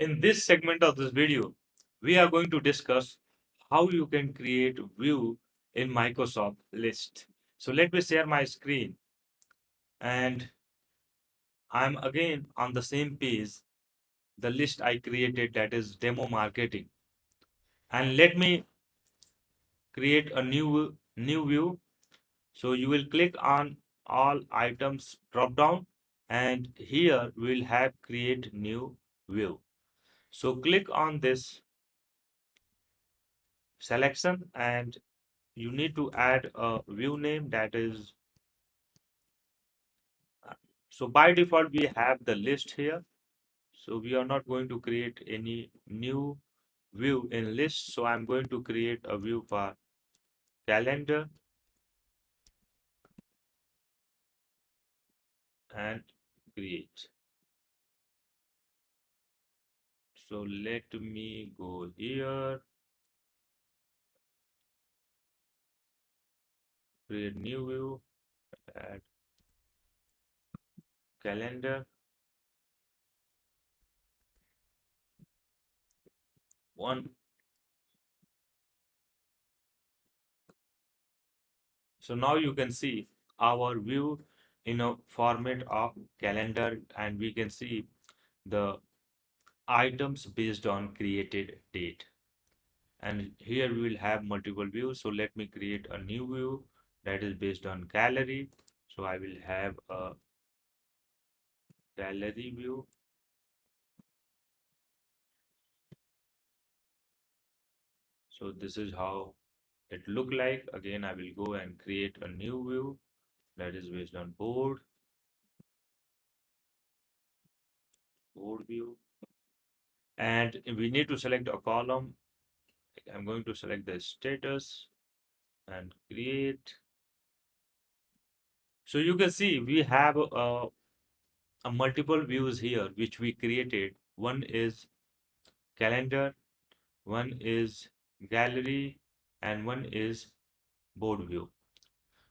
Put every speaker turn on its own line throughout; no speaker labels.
In this segment of this video, we are going to discuss how you can create view in Microsoft List. So let me share my screen and I'm again on the same page, the list I created that is demo marketing. And let me create a new view. So you will click on all items drop down and here we'll have create new view. So click on this selection and you need to add a view name that is so by default we have the list here, so we are not going to create any new view in list, so I'm going to create a view for calendar and create. So let me go here, create new view, add calendar one. So now you can see our view in a format of calendar and we can see the items based on created date. And here we will have multiple views. So let me create a new view that is based on gallery. So I will have a gallery view. So this is how it look like. Again, I will go and create a new view that is based on board view. And we need to select a column. I'm going to select the status and create. So you can see we have a multiple views here which we created. One is calendar, one is gallery, and one is board view.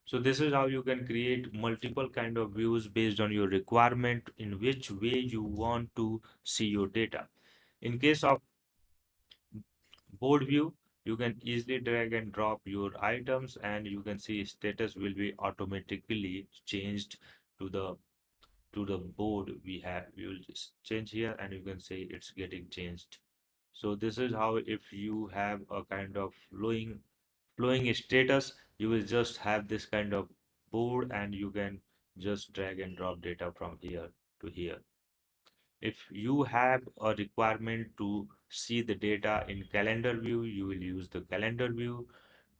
So this is how you can create multiple kind of views based on your requirement in which way you want to see your data. In case of board view, you can easily drag and drop your items and you can see status will be automatically changed to the board we have. We will just change here and you can say it's getting changed. So this is how if you have a kind of flowing status, you will just have this kind of board and you can just drag and drop data from here to here. If you have a requirement to see the data in calendar view, you will use the calendar view,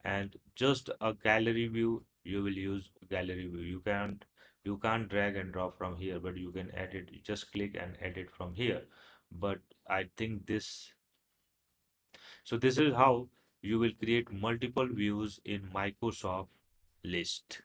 and just a gallery view, you will use gallery view. You can't drag and drop from here, but you can edit. You just click and edit from here. But I think this is how you will create multiple views in Microsoft List.